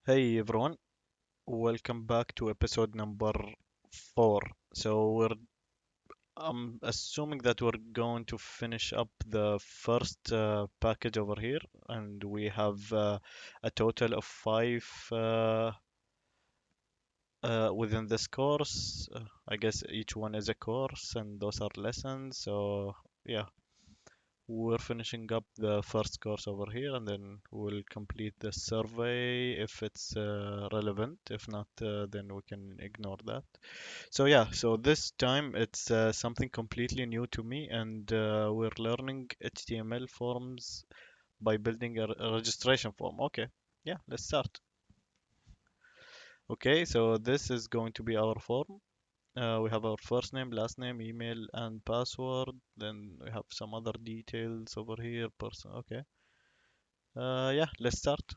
Hey everyone, welcome back to episode number 4. I'm assuming that we're going to finish up the first package over here, and we have a total of 5 within this course. I guess each one is a course, and those are lessons. So yeah, we're finishing up the first course over here, and then we'll complete the survey if it's relevant. If not, then we can ignore that. So yeah, so this time it's something completely new to me, and we're learning HTML forms by building a registration form. Okay, yeah, let's start. Okay, so this is going to be our form. We have our first name, last name, email, and password. Then we have some other details over here. Person. Okay. Yeah, let's start.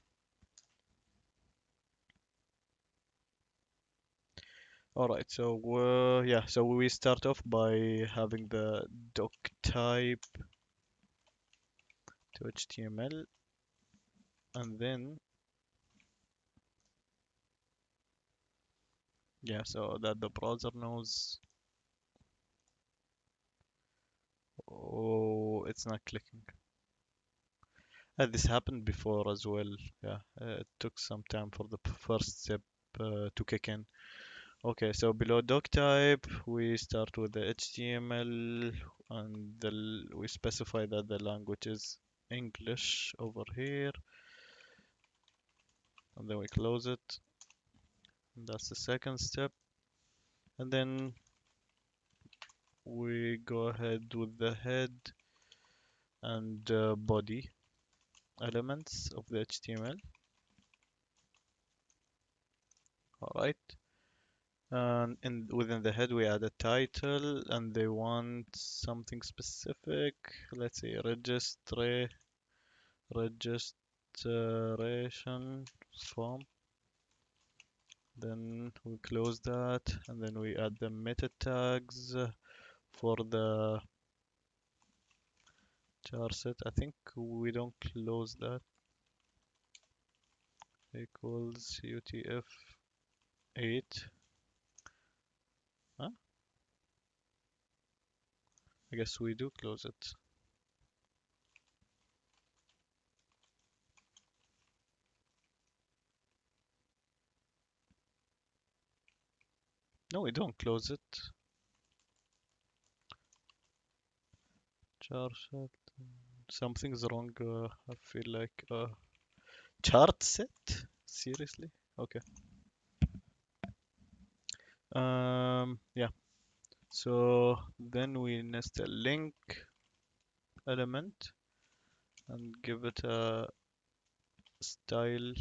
All right. So yeah, so we start off by having the doc type to HTML, and then yeah, so that the browser knows. Oh, it's not clicking. This happened before as well. Yeah, it took some time for the first step to kick in. Okay, so below doc type, we start with the HTML, and we specify that the language is English over here, and then we close it. And that's the second step. And then we go ahead with the head and body elements of the HTML. All right. And within the head, we add a title, and they want something specific. Let's say registration form. Then we close that, and then we add the meta tags for the char set. I think we don't close that. Equals UTF-8. Huh? I guess we do close it. No, we don't close it. Char set. Something's wrong. I feel like chart set. Seriously? Okay. Yeah. So then we nest a link element and give it a style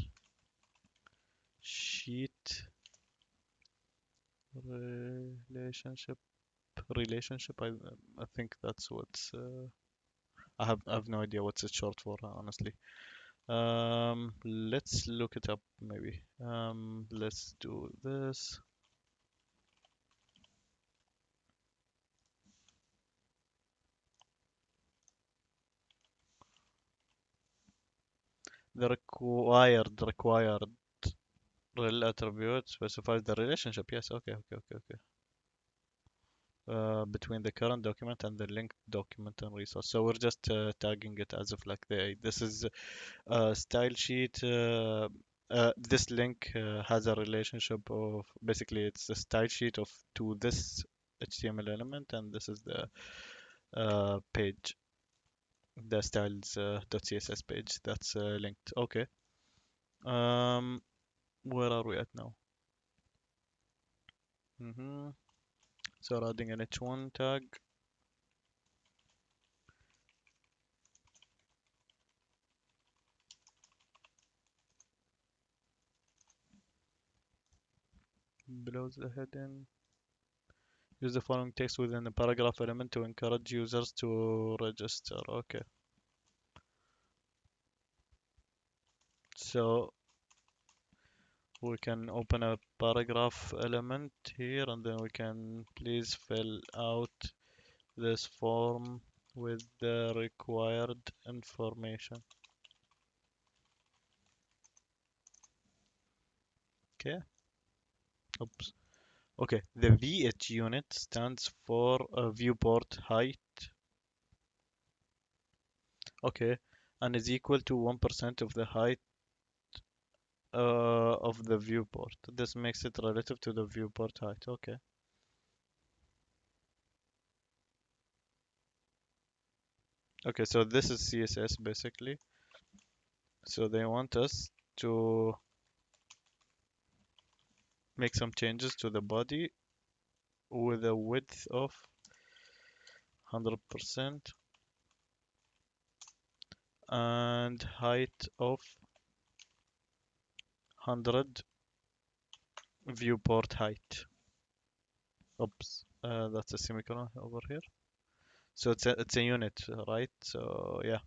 sheet relationship. Relationship. I think that's what's. I have no idea what's it short for, honestly. Let's look it up maybe. Let's do this. The required rel attribute specifies the relationship. Yes, okay. Between the current document and the linked document and resource. So we're just tagging it as if like this is a style sheet. This link has a relationship of basically it's a style sheet of to this HTML element, and this is the page, the styles .css page that's linked. Okay. Um, where are we at now? So we're adding an h1 tag below the heading. Use the following text within the paragraph element to encourage users to register. Okay. So we can open a paragraph element here, and then we can please fill out this form with the required information. Okay. Oops. Okay. The VH unit stands for viewport height. Okay. And is equal to 1% of the height of the viewport. This makes it relative to the viewport height. Okay. Okay, so this is CSS basically. So they want us to make some changes to the body with a width of 100% and height of 100 viewport height. Oops, that's a semicolon over here. So it's a unit, right? So yeah,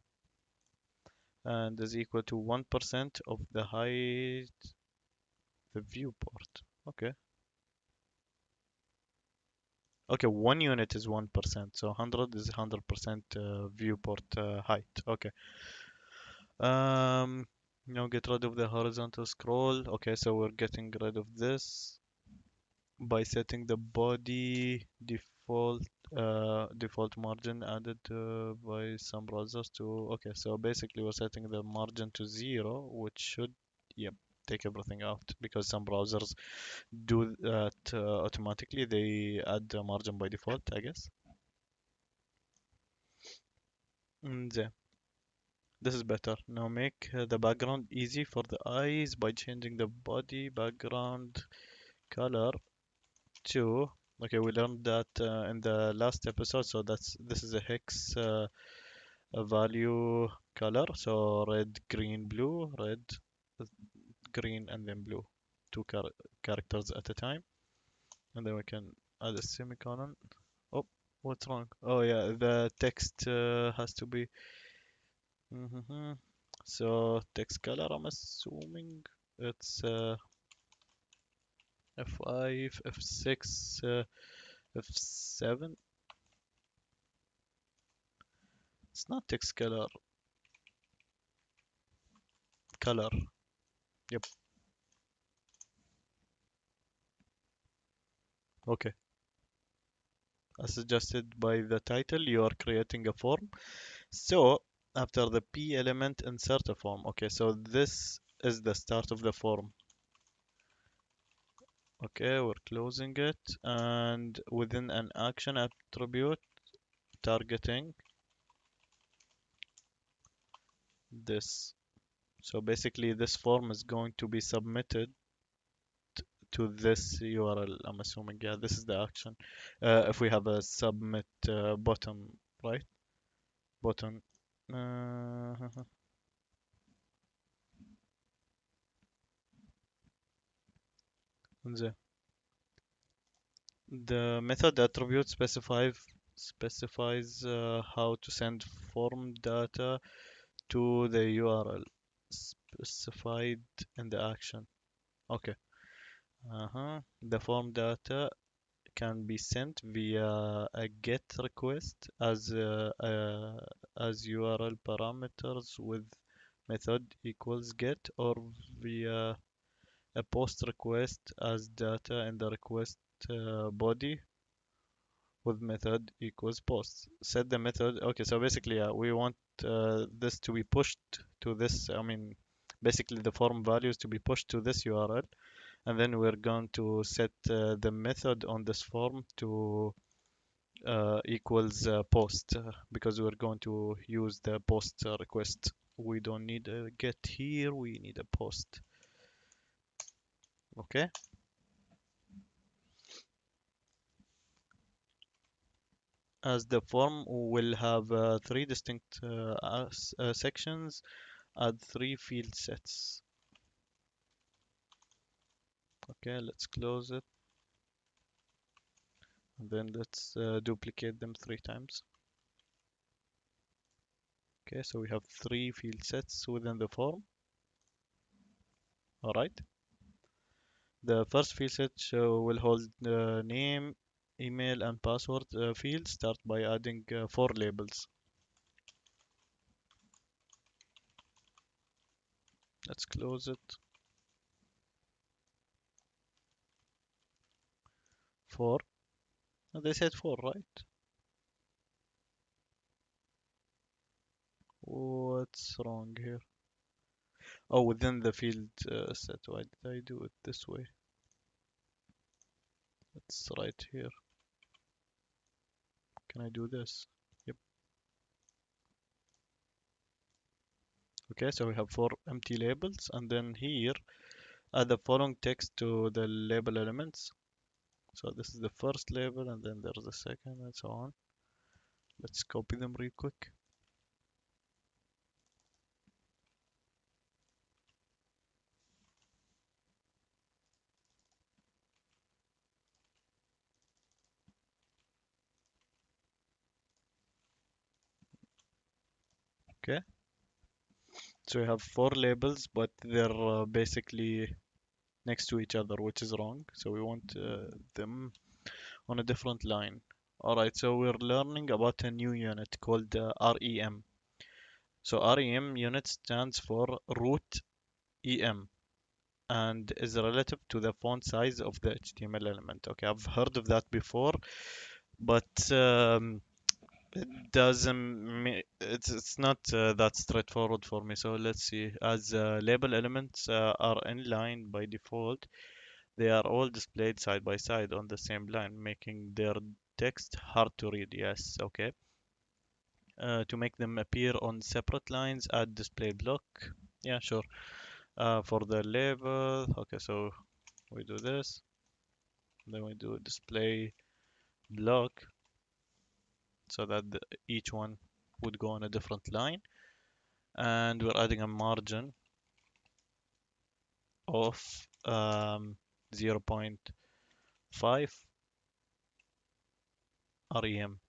and is equal to 1% of the height, the viewport. Okay. Okay, one unit is 1%, so 100 is 100% viewport height. Okay. Um, now get rid of the horizontal scroll. Okay, so we're getting rid of this by setting the body default margin added by some browsers to. Okay, so basically we're setting the margin to 0, which should, yep, take everything out because some browsers do that automatically. They add the margin by default, I guess. Yeah, this is better. Now make the background easy for the eyes by changing the body background color to. Okay, we learned that in the last episode. So this is a hex a value color. So red, green, blue, red, green, and then blue. Two characters at a time, and then we can add a semicolon. Oh, what's wrong? Oh yeah, the text has to be. So text color, I'm assuming it's F5, F6, F7. It's not text color. Yep. Okay. As suggested by the title, you are creating a form. So after the P element, insert a form. Okay, so this is the start of the form. Okay, we're closing it, and within an action attribute, targeting this. So basically, this form is going to be submitted to this URL. I'm assuming, yeah, this is the action. If we have a submit button, right? Button. Uh, the, the method attribute specifies how to send form data to the URL specified in the action. Okay. The form data can be sent via a GET request as URL parameters with method equals GET, or via a POST request as data in the request body with method equals POST. Set the method. Okay, so basically, we want this to be pushed to this. I mean, basically the form values to be pushed to this URL, and then we're going to set the method on this form to equals post because we're going to use the post request. We don't need a get here, we need a post. Okay, as the form will have three distinct sections, add three field sets. Okay, let's close it, and then let's duplicate them three times. Okay, so we have three field sets within the form. All right. The first field set will hold name, email, and password fields. Start by adding four labels. Let's close it. 4. And they said 4, right? What's wrong here? Oh, within the field set. Why did I do it this way? It's right here. Can I do this? Yep. Okay, so we have 4 empty labels, and then here add the following text to the label elements. So this is the first label, and then there's the second, and so on. Let's copy them real quick. Okay, so we have 4 labels, but they're basically next to each other, which is wrong. So we want them on a different line. Alright, so we're learning about a new unit called REM. So REM unit stands for root EM and is relative to the font size of the HTML element. Okay, I've heard of that before, but it doesn't it's not that straightforward for me. So let's see. As label elements are inline by default, they are all displayed side by side on the same line, making their text hard to read. Yes, okay. To make them appear on separate lines, add display block. Yeah, sure. For the label, okay, so we do this, then we do display block so that each one would go on a different line, and we're adding a margin of 0.5 rem.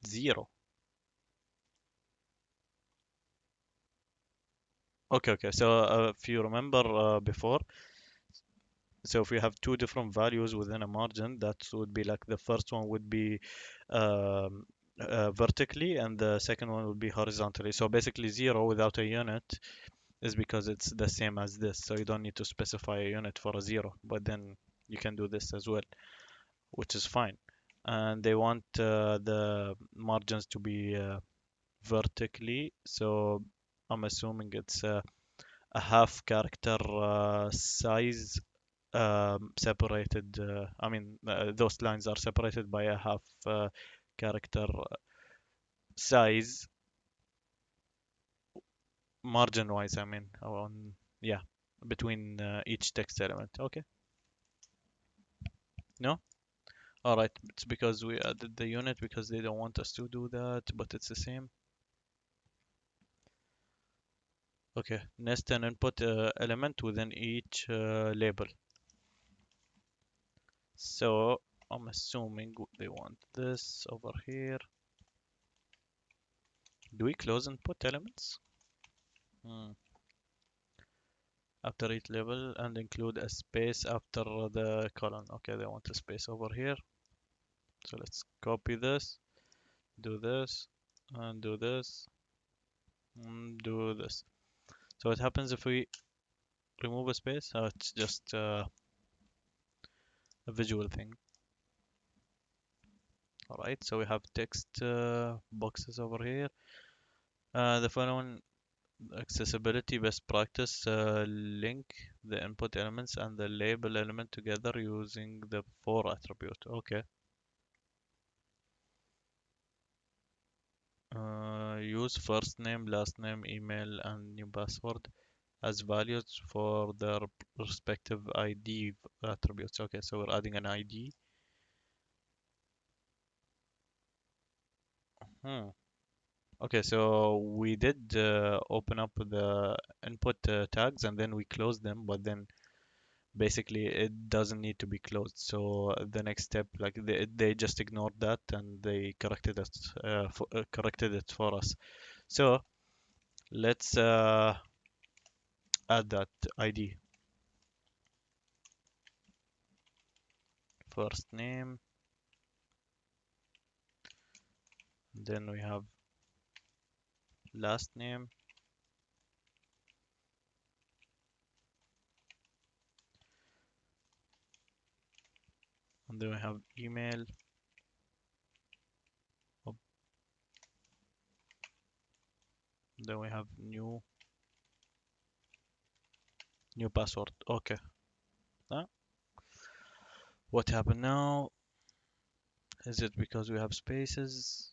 0. Okay, so if you remember before, so if we have two different values within a margin, that would be like the first one would be um, vertically and the second one would be horizontally. So basically 0 without a unit is because it's the same as this. So you don't need to specify a unit for a 0, but then you can do this as well, which is fine. And they want the margins to be vertically. So I'm assuming it's a half character size separated. I mean, those lines are separated by a half character size margin wise. I mean, on yeah, between each text element. Okay, no, all right. It's because we added the unit because they don't want us to do that, but it's the same. Okay, nest an input element within each label. So I'm assuming they want this over here. Do we close input elements? Hmm. After each level and include a space after the colon. Okay, they want a space over here. So let's copy this, do this, and do this, and do this. So what happens if we remove a space? It's just a visual thing. Alright, so we have text boxes over here. The following accessibility best practice link the input elements and the label element together using the for attribute. Okay. Use first name, last name, email, and new password as values for their respective ID attributes. Okay, so we're adding an ID. Hmm. Okay, so we did open up the input tags and then we closed them, but then basically it doesn't need to be closed. So the next step, like they just ignored that and they corrected it for us. So let's add that ID. First name, then we have last name, And then we have email. Oh, then we have new password. Okay. Now, what happened now? Is it because we have spaces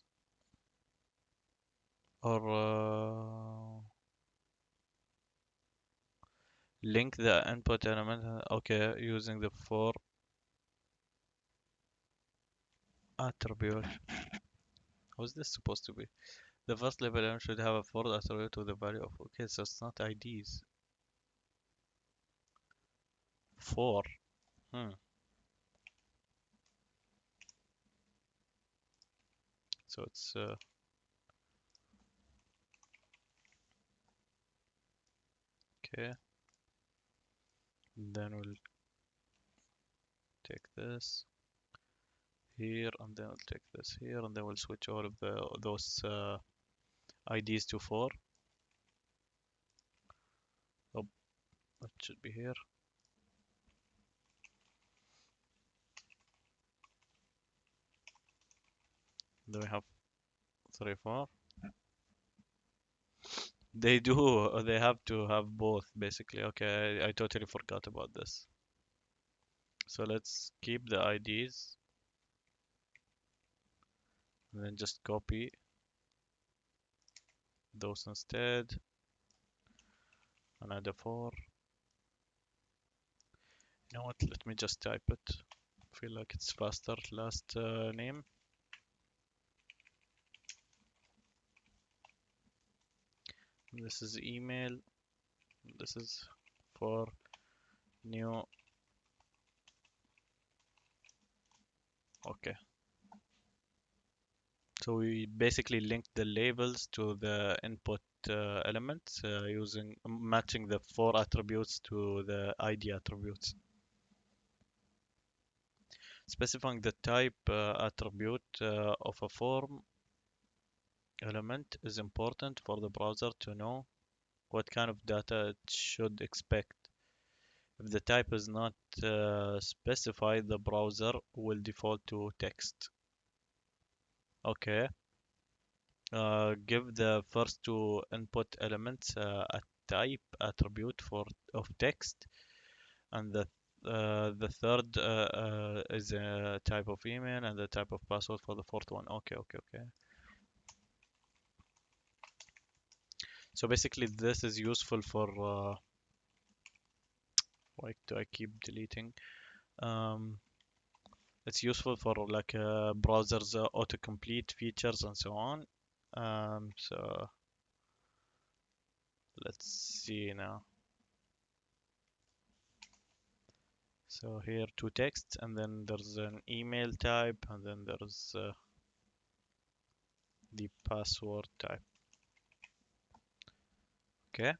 or link the input element? Okay, using the for attribute. How is this supposed to be? The first level element should have a for attribute with the value of. Okay, so it's not IDs. For. Hmm. So it's okay. Then we'll take this here, and then we'll take this here, and then we'll switch all of those IDs to 4. Oh, it should be here. Then we have 3, 4. They do. They have to have both, basically. Okay, I totally forgot about this. So let's keep the IDs, and then just copy those instead, and add a 4. You know what? Let me just type it. Feel like it's faster. Last name. This is email. This is for new. Okay. So we basically linked the labels to the input elements using matching the 4 attributes to the ID attributes. Specifying the type attribute of a form element is important for the browser to know what kind of data it should expect. If the type is not specified, the browser will default to text. Okay. Give the first 2 input elements a type attribute of text, and the third is a type of email, and the type of password for the fourth one. Okay, okay, okay. So basically, this is useful for why do I keep deleting? Um, it's useful for like browsers autocomplete features and so on. So let's see now. So here 2 texts, and then there's an email type, and then there's the password type. Okay.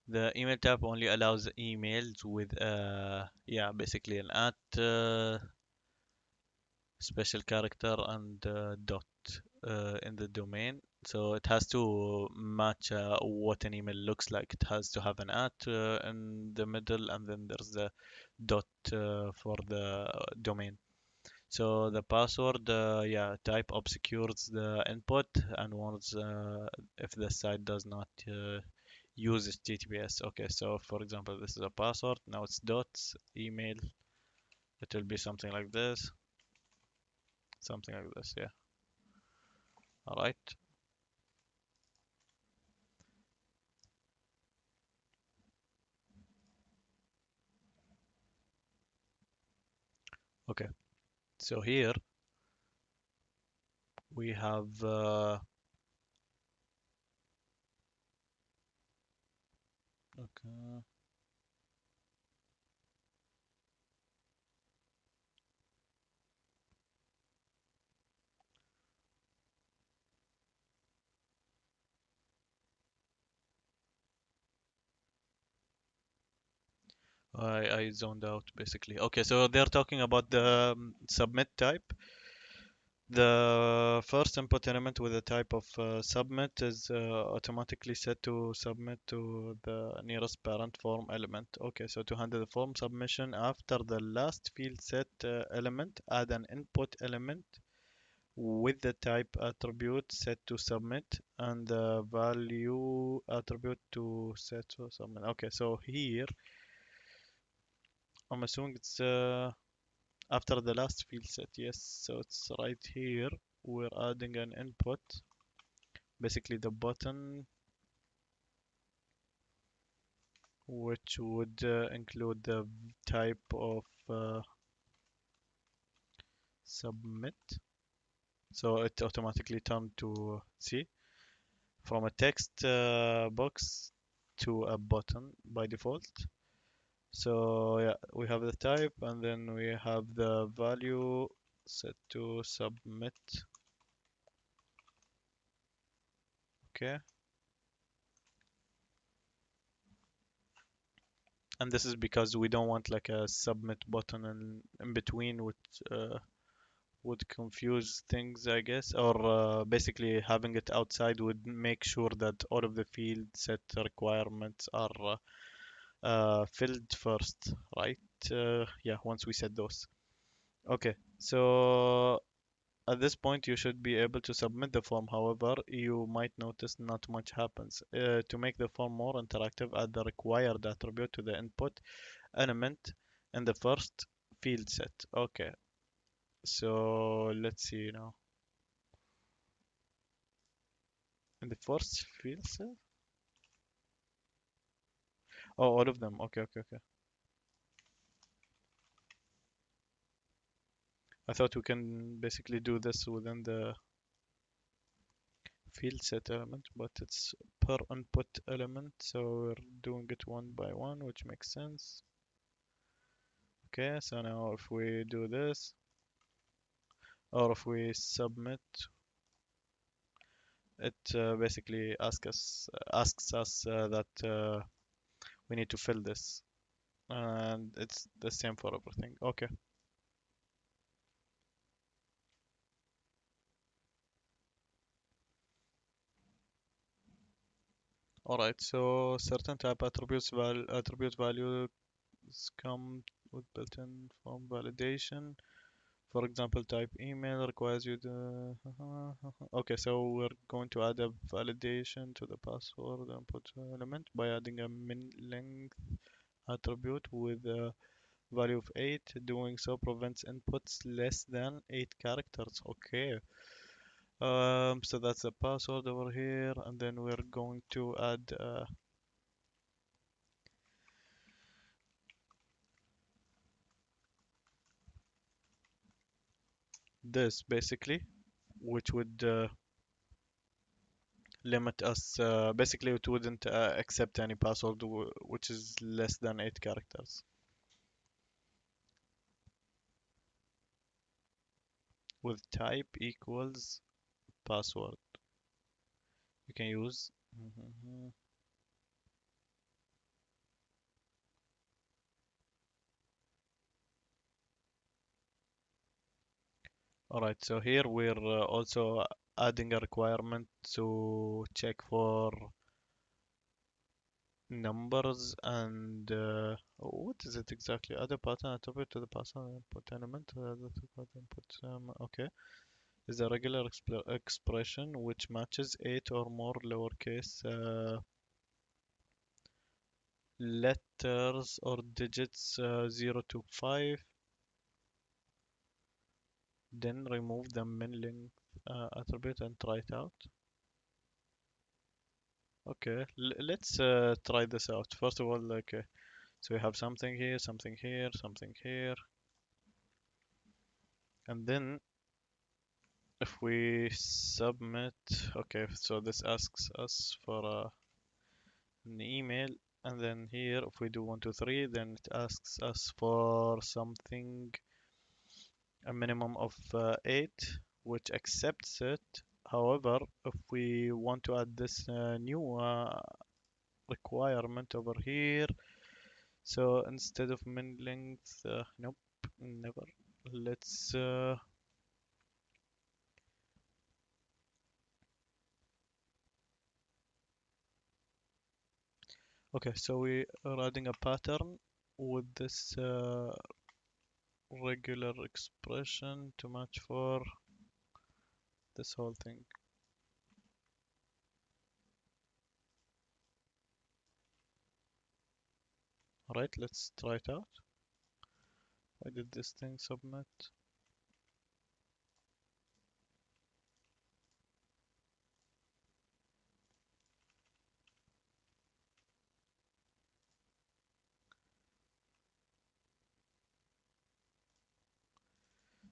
The email type only allows emails with yeah, basically an at special character and dot in the domain. So it has to match what an email looks like. It has to have an at in the middle, and then there's the dot for the domain. So the password, yeah, type obscures the input and warns if the site does not use HTTPS. Okay, so for example, this is a password. Now it's dots, email. It will be something like this. Something like this, yeah. All right. Okay. So here we have okay. I zoned out basically. Okay, so they're talking about the submit type. The first input element with the type of submit is automatically set to submit to the nearest parent form element. Okay, so to handle the form submission after the last field set element, add an input element with the type attribute set to submit and the value attribute to set to submit. Okay, so here I'm assuming it's after the last field set. Yes, so it's right here. We're adding an input, basically the button, which would include the type of submit. So it automatically turned to see from a text box to a button by default. So yeah, we have the type and then we have the value set to submit. Okay. And this is because we don't want like a submit button in between, which would confuse things, I guess, or basically having it outside would make sure that all of the field set requirements are filled first, right? Yeah, once we set those. Okay, so at this point, you should be able to submit the form. However, you might notice not much happens. To make the form more interactive, add the required attribute to the input element in the first field set. Okay, so let's see now. In the first field set? Oh, all of them. Okay, okay, okay. I thought we can basically do this within the field set element, but it's per input element, so we're doing it one by one, which makes sense. Okay, so now if we do this, or if we submit, it basically asks us that we need to fill this, and it's the same for everything. Okay. All right. So certain type attribute values come with built-in form validation. For example, type email requires you to. Okay, so we're going to add a validation to the password input element by adding a min length attribute with a value of 8. Doing so prevents inputs less than 8 characters. Okay. So that's the password over here, and then we're going to add this basically, which would limit us. Basically, it wouldn't accept any password which is less than 8 characters. With type equals password, you can use. Mhm. All right, so here we're also adding a requirement to check for numbers and what is it exactly? Add a pattern attribute to the password input element. Input. Okay, is a regular expression which matches 8 or more lowercase letters or digits 0 to 5. Then remove the min length attribute and try it out. Okay, let's try this out. First of all, okay, so we have something here, something here, something here, and then if we submit, okay, so this asks us for an email, and then here if we do 1 2 3, then it asks us for something, a minimum of 8, which accepts it. However, if we want to add this new requirement over here, so instead of min length, nope, never. Let's Okay, so we are adding a pattern with this regular expression to match for this whole thing. Alright, let's try it out. Why did this thing submit?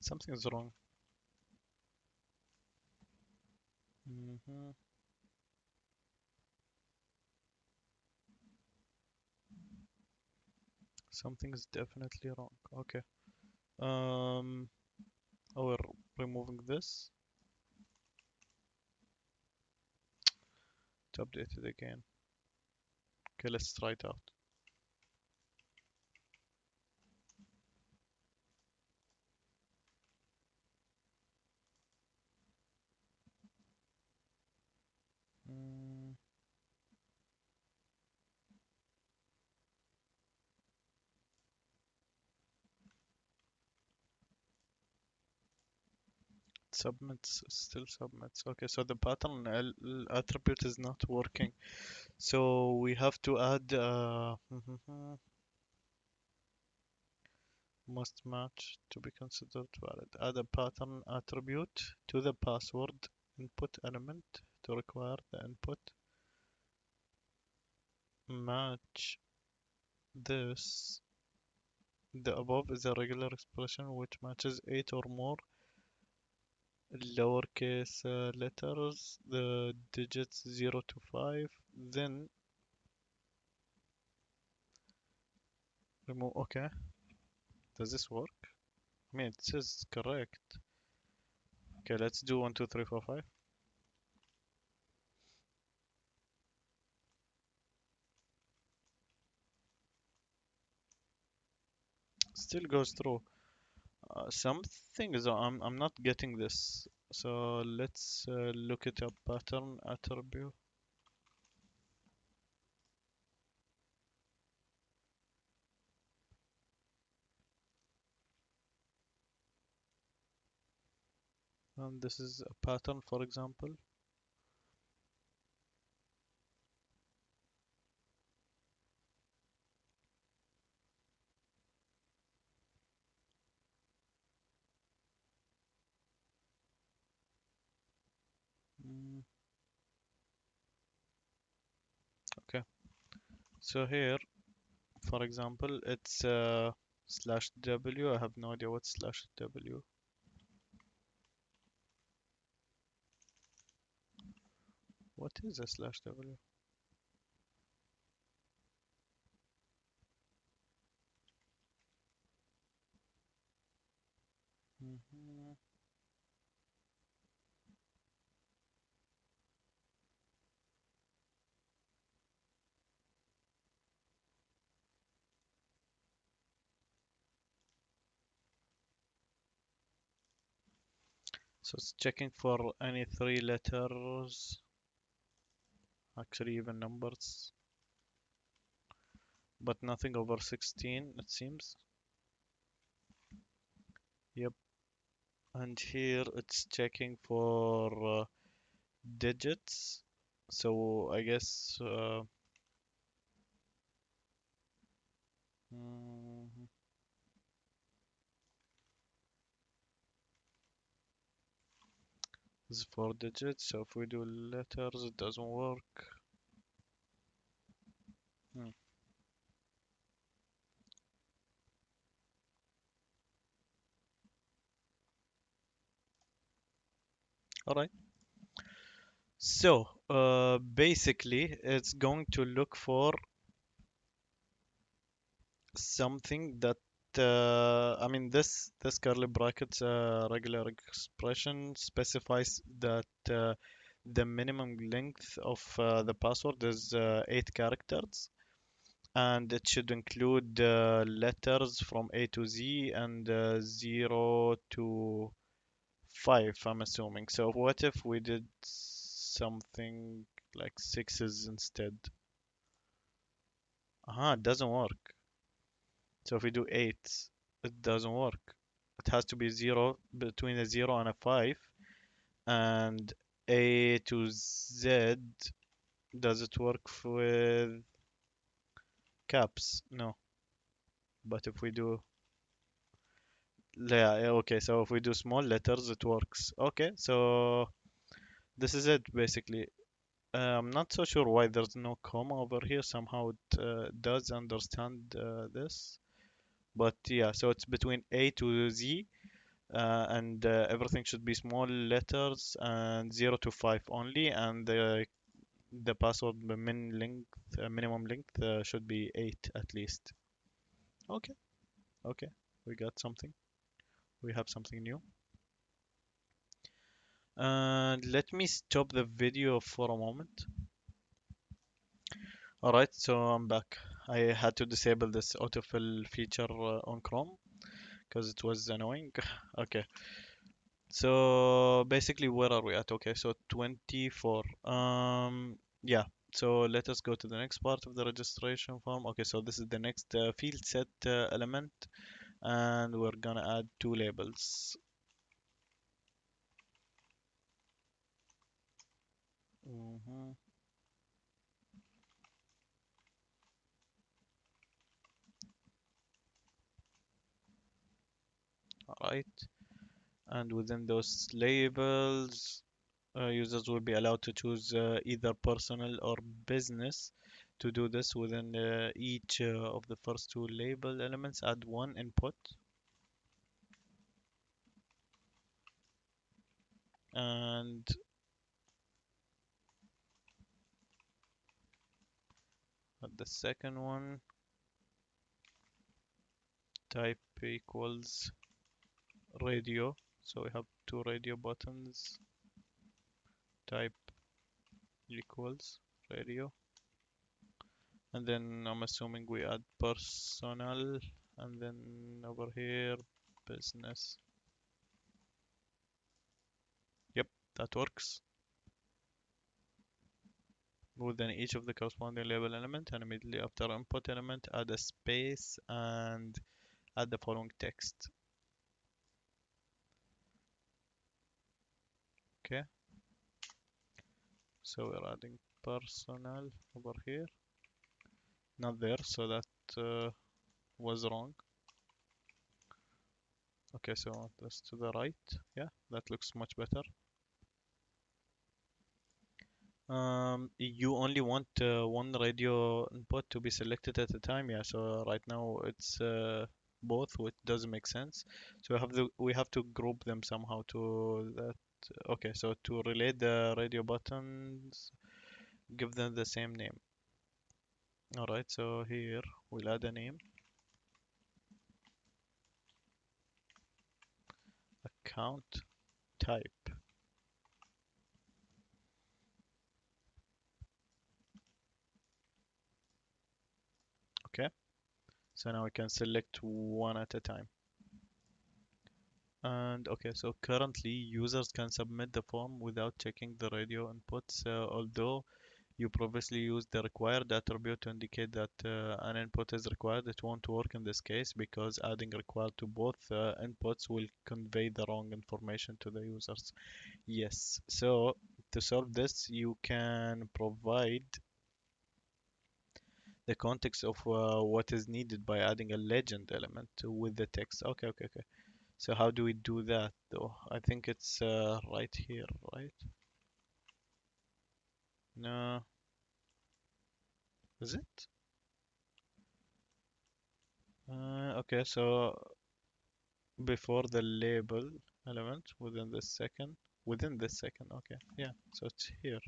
Something is wrong. hmm Something is definitely wrong. Okay. Um, oh, we're removing this to update it again. Okay, let's try it out. Mm, Submits, still submits. Okay, so the pattern attribute is not working. So we have to add must match to be considered valid. Add a pattern attribute to the password input element to require the input. Match this. The above is a regular expression which matches 8 or more lowercase letters, the digits 0 to 5. Then remove. Okay, does this work? I mean, it says correct. Okay, let's do 1, 2, 3, 4, 5. Still goes through. Something is I'm not getting this. So let's look it up. Pattern attribute. And this is a pattern, for example. Mm, okay. So here, for example, it's slash W. I have no idea what slash W. What is a slash W? Mhm. So it's checking for any three letters, actually even numbers, but nothing over 16, it seems. Yep. And here it's checking for digits. So I guess mm, this is 4 digits. So if we do letters, it doesn't work. Hmm. All right. So basically, it's going to look for something that I mean this curly brackets regular expression specifies that the minimum length of the password is 8 characters, and it should include letters from A to Z and 0 to 5, I'm assuming. So what if we did something like sixes instead? It doesn't work. So if we do 8, it doesn't work. It has to be 0, between a 0 and a 5. And A to Z, does it work with caps? No. But if we do, yeah, okay, so if we do small letters, it works. Okay, so this is it basically. I'm not so sure why there's no comma over here. Somehow it does understand this. But yeah, so it's between A to Z, and everything should be small letters and 0 to 5 only, and the password minimum length should be 8 at least. Okay, okay, we got something. We have something new. And let me stop the video for a moment. Alright, so I'm back. I had to disable this autofill feature on Chrome because it was annoying. Okay, so basically, where are we at? Okay, so 24. Yeah. So let us go to the next part of the registration form. Okay, so this is the next field set element, and we're gonna add two labels. hmm All right. And within those labels, users will be allowed to choose either personal or business. To do this, within each of the first two label elements, add one input, and at the second one, type equals radio. So we have two radio buttons. Type equals radio. And then I'm assuming we add personal. And then over here, business. Yep, that works. Within each of the corresponding label element, and immediately after input element, add a space and add the following text. Okay, so we're adding personal over here. Not there, so that was wrong. Okay, so that's to the right. Yeah, that looks much better. You only want one radio input to be selected at a time. Yeah, so right now it's both, which doesn't make sense. So we have to group them somehow to that. Okay, so to relate the radio buttons, give them the same name. All right, so here we'll add a name, account type. Okay, so now we can select one at a time. And okay, so currently users can submit the form without checking the radio inputs, although you previously used the required attribute to indicate that an input is required. It won't work in this case because adding required to both inputs will convey the wrong information to the users. Yes, so to solve this, you can provide the context of what is needed by adding a legend element with the text. Okay, okay, okay. So how do we do that though? I think it's right here, right? No, is it? Okay, so before the label element within this second. Okay, yeah. So it's here.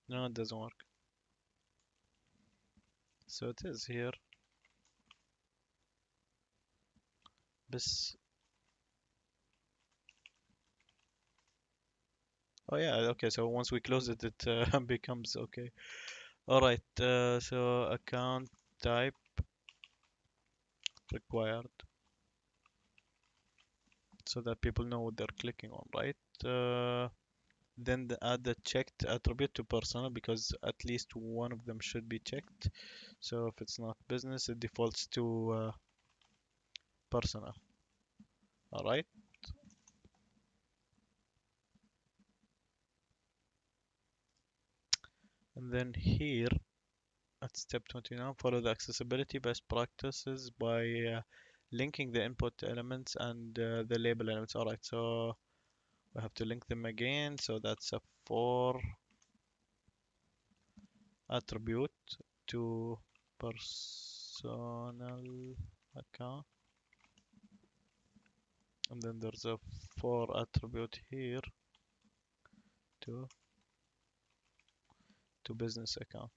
No, it doesn't work. So it is here. This. Oh yeah. Okay. So once we close it, it becomes okay. All right. So account type required, so that people know what they're clicking on, right? then add the checked attribute to personal because at least one of them should be checked. So if it's not business, it defaults to personal. All right. And then here at step 29, follow the accessibility best practices by linking the input elements and the label elements. All right, so we have to link them again. So that's a for attribute to personal account. And then there's a for attribute here to business account.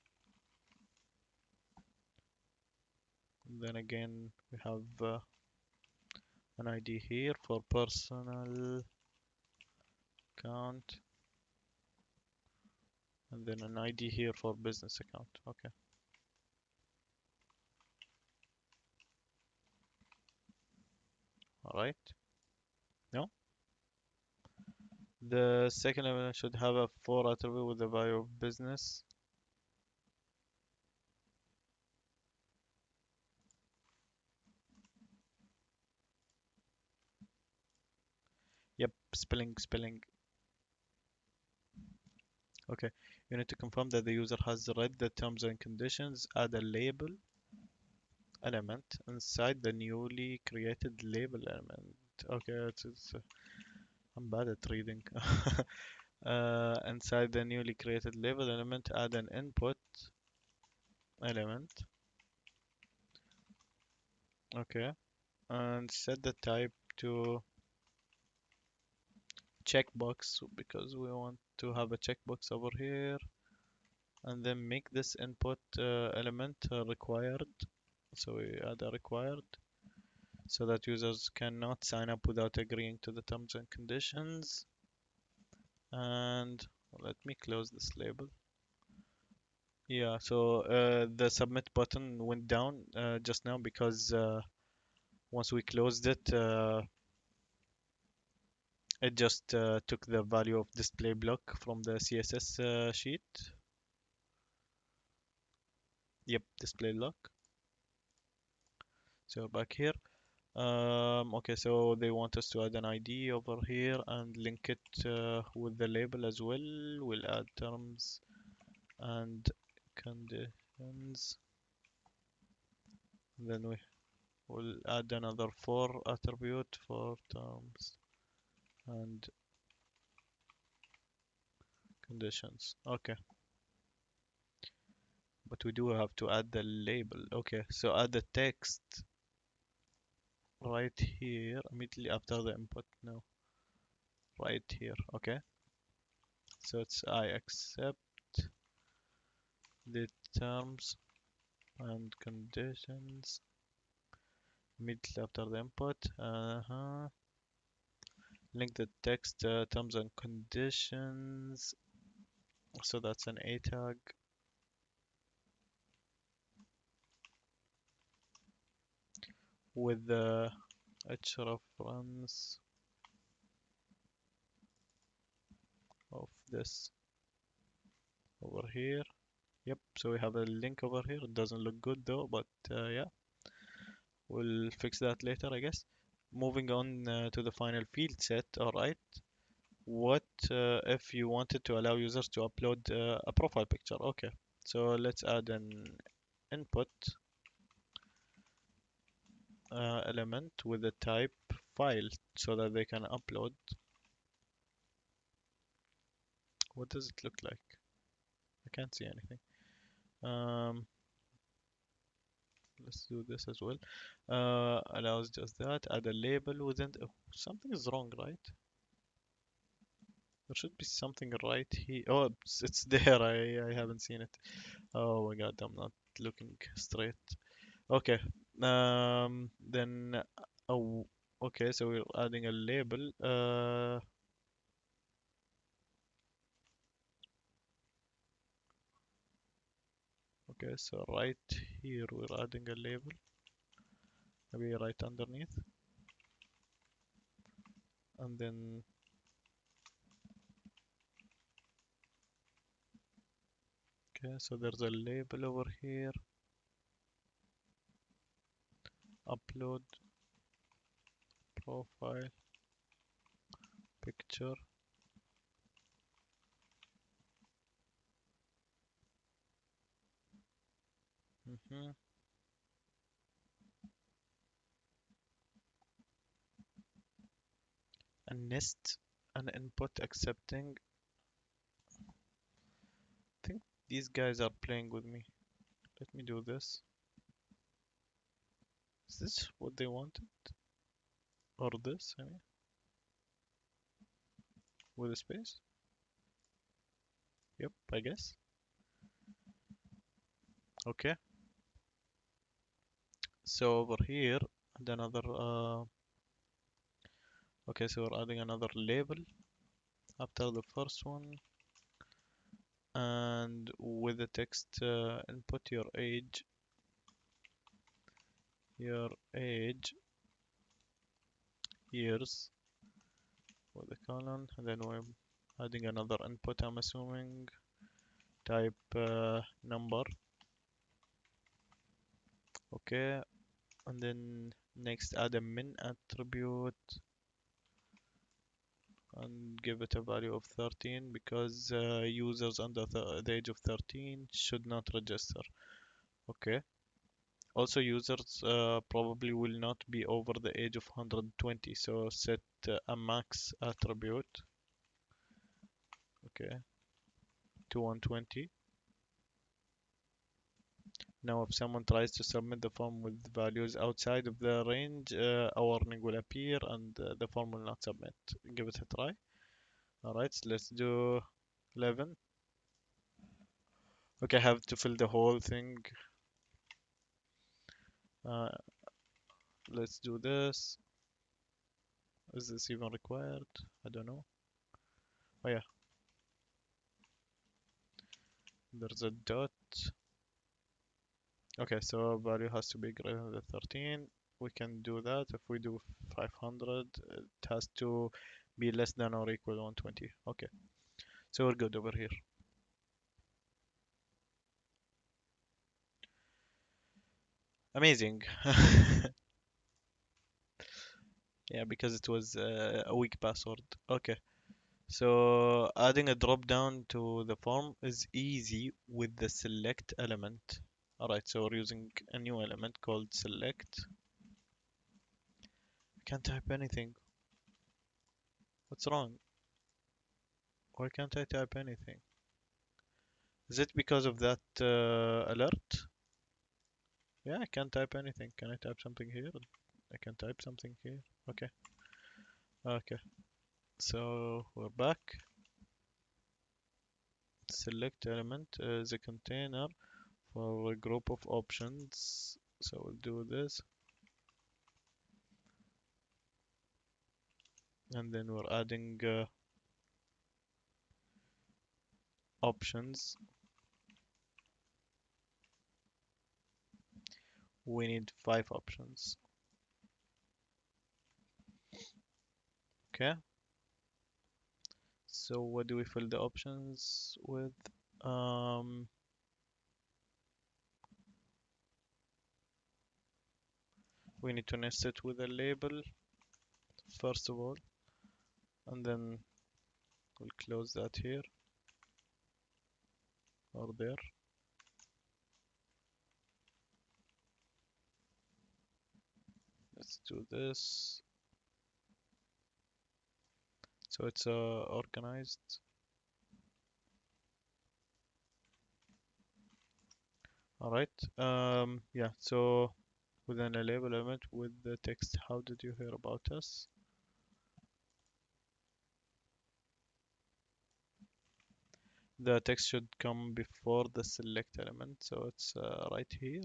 And then again, we have an ID here for personal account, and then an ID here for business account. Okay. All right. No. The second element should have a for attribute with the value of business. Yep, spelling. Okay. You need to confirm that the user has read the terms and conditions. Add a label element inside the newly created label element. Okay, I'm bad at reading. Inside the newly created label element, add an input element. Okay, and set the type to checkbox because we want to have a checkbox over here, and then make this input element required. So we add a required so that users cannot sign up without agreeing to the terms and conditions. And let me close this label. Yeah, so the submit button went down just now because once we closed it, it just took the value of display block from the CSS sheet. Yep, display block. So back here. Okay, so they want us to add an ID over here and link it with the label as well. We'll add terms and conditions. Then we will add another for attribute for terms and conditions. Okay, but we do have to add the label. Okay, so add the text right here immediately after the input. No, right here. Okay, so it's I accept the terms and conditions immediately after the input. Link the text terms and conditions. So that's an A tag. With the h reference of this over here. Yep, so we have a link over here. It doesn't look good though, but yeah, we'll fix that later, I guess. Moving on to the final field set. All right. What if you wanted to allow users to upload a profile picture? Okay, so let's add an input element with the type file so that they can upload. What does it look like? I can't see anything. Um, let's do this as well. Allows just that. Add a label within. Oh, something is wrong, right? There should be something right here. Oh, it's there. I haven't seen it. Oh my god, I'm not looking straight. Okay. Then. Oh, okay. So we're adding a label. Okay. So right here we're adding a label. Maybe right underneath. And then Okay, so there's a label over here. Upload profile picture. Mhm. A nest, an input accepting. I think these guys are playing with me. Let me do this. Is this what they wanted? Or this, I mean, with a space? Yep, I guess. Okay, so over here, and another, okay, so we're adding another label after the first one. And with the text input your age, years, with the colon, and then we're adding another input, I'm assuming, type number. Okay, and then next add a min attribute and give it a value of 13 because users under the age of 13 should not register. Okay. Also, users probably will not be over the age of 120, so set a max attribute, okay, to 120. Now, if someone tries to submit the form with values outside of the range, a warning will appear and the form will not submit. Give it a try. Alright, so let's do 11. Okay, I have to fill the whole thing. Uh, let's do this. Is this even required? I don't know. Oh yeah, there's a dot. Okay, so value has to be greater than 13. We can do that. If we do 500, it has to be less than or equal to 120. Okay, so we're good over here. Amazing. Yeah, because it was a weak password. Okay, so adding a drop down to the form is easy with the select element. Alright, so we're using a new element called select. I can't type anything. What's wrong? Why can't I type anything? Is it because of that alert? Yeah, I can't type anything. Can I type something here? I can type something here. Okay. Okay. So we're back. Select element is a container for a group of options. So we'll do this. And then we're adding options. We need 5 options. Okay. So what do we fill the options with? Um, we need to nest it with a label first of all, and then we'll close that here or there. Let's do this. So it's organized. All right. Yeah. So within a label element with the text, how did you hear about us? The text should come before the select element. So it's right here.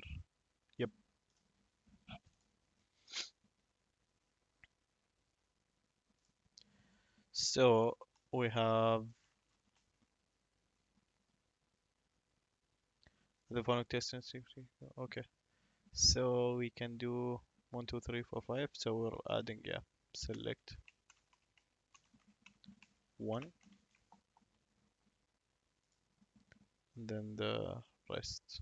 Yep. So we have the phonic test and okay. So we can do 1, 2, 3, 4, 5. So we're adding, yeah, select 1, and then the rest.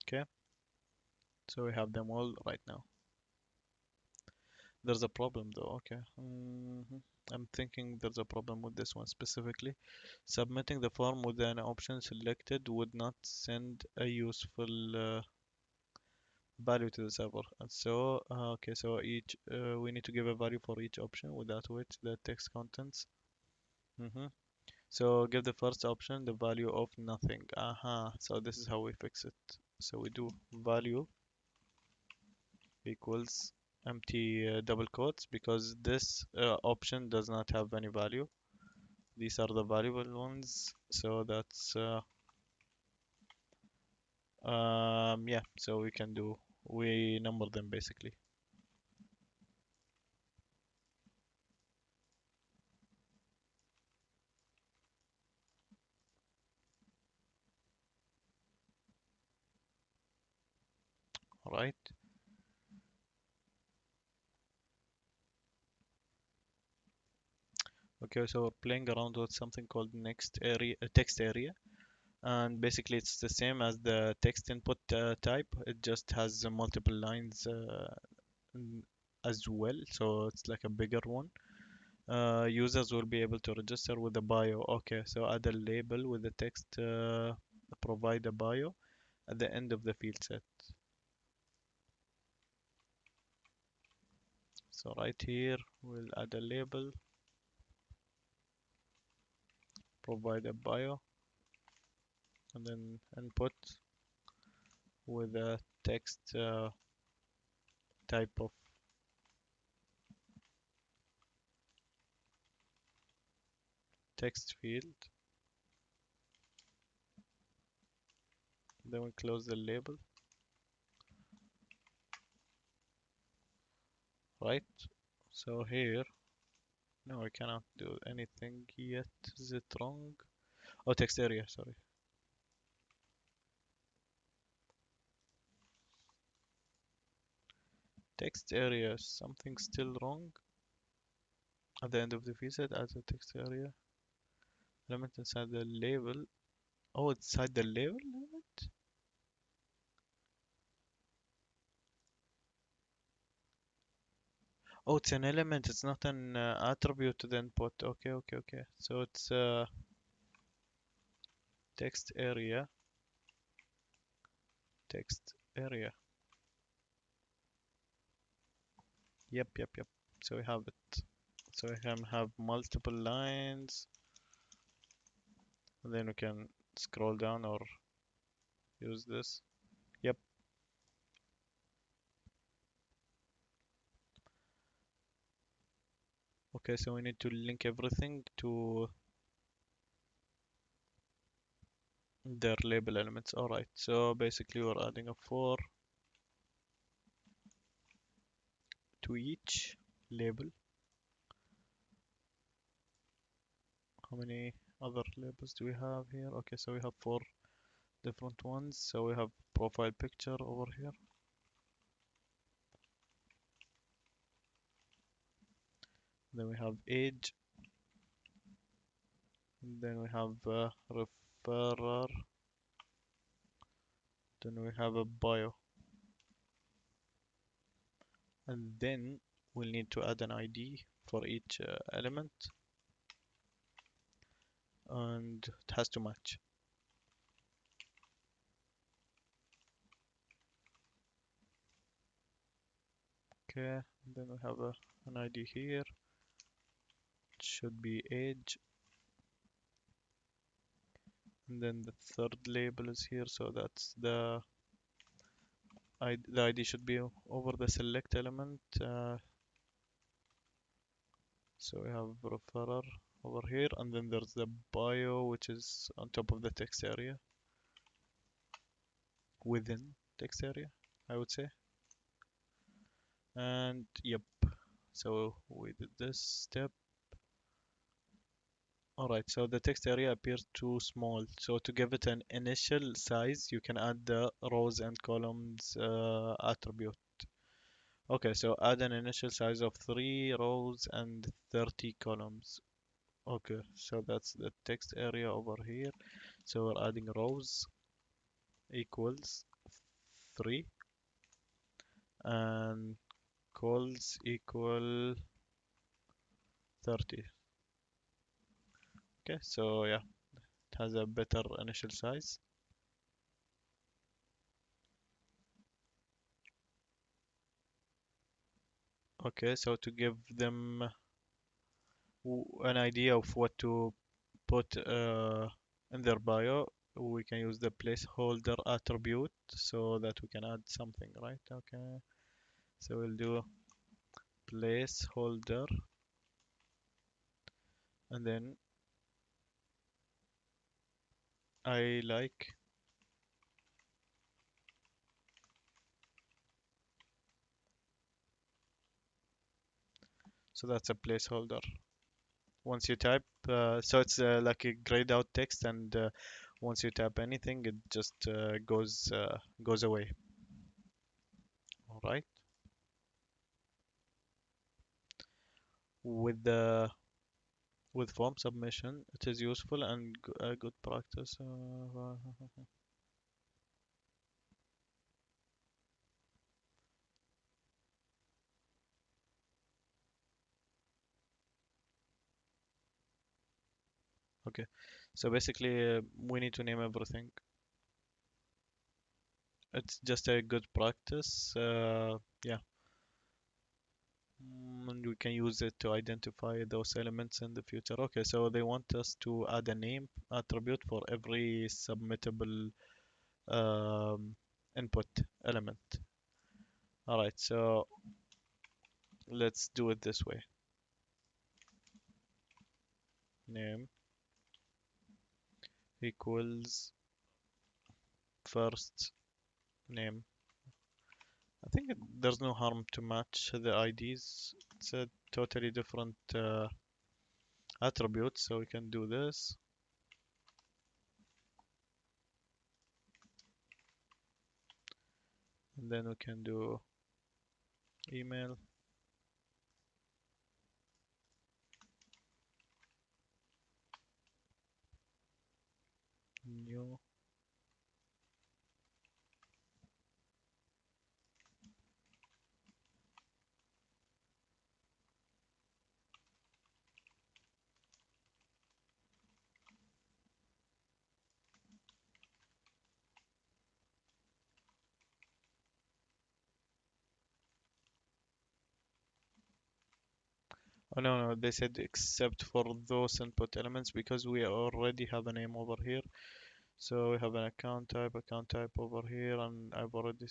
Okay, so we have them all right now. There's a problem though. Okay. I'm thinking there's a problem with this one specifically. Submitting the form with an option selected would not send a useful value to the server. And so, okay, so each we need to give a value for each option without which the text contents. hmm So give the first option the value of nothing. So this is how we fix it. So we do value equals empty double quotes because this option does not have any value. These are the valuable ones. So that's yeah. So we number them basically. All right. Okay. So we're playing around with something called next area, text area, and basically it's the same as the text input type. It just has multiple lines n- as well. So it's like a bigger one. Users will be able to register with a bio. Okay, so add a label with the text, provide a bio at the end of the field set. So right here, we'll add a label, provide a bio, and then input with a text type of text field. Then we close the label, right? So here, no, I cannot do anything yet. Is it wrong? Oh, text area, sorry. Text area, something still wrong. At the end of the visit, add a text area element inside the label. Oh, inside the label element? Oh, it's an element. It's not an attribute to the input. Okay, okay, okay. So it's text area, text area. Yep, yep, yep. So we have it. So we can have multiple lines, and then we can scroll down or use this. Yep. Okay, so we need to link everything to their label elements. All right. So basically, we're adding a for to each label. How many other labels do we have here? Okay, so we have four different ones. So we have profile picture over here. Then we have age. And then we have referrer. Then we have a bio. And then we'll need to add an ID for each element. And it has to match. Okay, then we have an ID here. It should be age. And then the third label is here, so that's the ID should be over the select element. So we have referrer over here, and then there's the bio, which is on top of the text area, within text area, I would say. And yep, so we did this step. Alright, so the text area appears too small. So to give it an initial size, you can add the rows and columns attribute. Okay, so add an initial size of 3 rows and 30 columns. Okay, so that's the text area over here. So we're adding rows equals 3 and calls equal 30. Okay, so yeah, it has a better initial size. Okay, so to give them an idea of what to put in their bio, we can use the placeholder attribute so that we can add something, right? Okay, so we'll do placeholder and then I like, so that's a placeholder. Once you type, so it's like a grayed out text, and once you type anything, it just goes away. All right. With the with form submission, it is useful and good practice. Okay, so basically, we need to name everything. It's just a good practice. Yeah, and we can use it to identify those elements in the future. Okay, so they want us to add a name attribute for every submittable input element. All right, so let's do it this way. Name equals first name. I think there's no harm to match the IDs. It's a totally different attribute, so we can do this. And then we can do email, new. Oh no, no, they said except for those input elements because we already have a name over here. So we have an account type over here, and I've already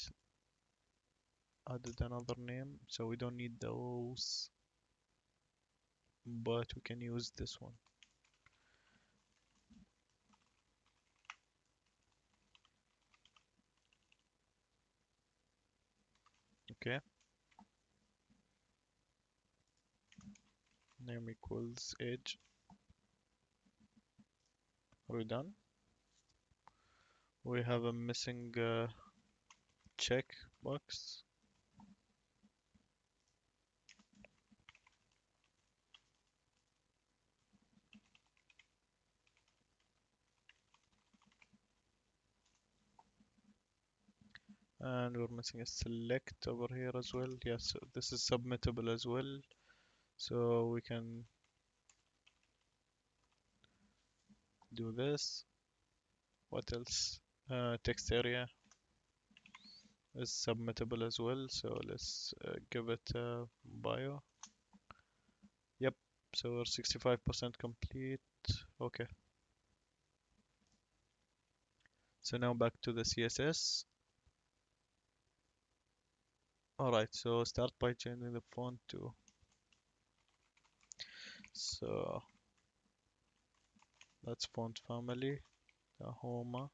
added another name, so we don't need those, but we can use this one. Okay, name equals age. Are we done? We have a missing check box. And we're missing a select over here as well. Yes, this is submittable as well. So we can do this. What else? Text area is submittable as well. So let's give it a bio. Yep. So we're 65% complete. Okay. So now back to the CSS. Alright, so start by changing the font to, so that's font family, Tahoma,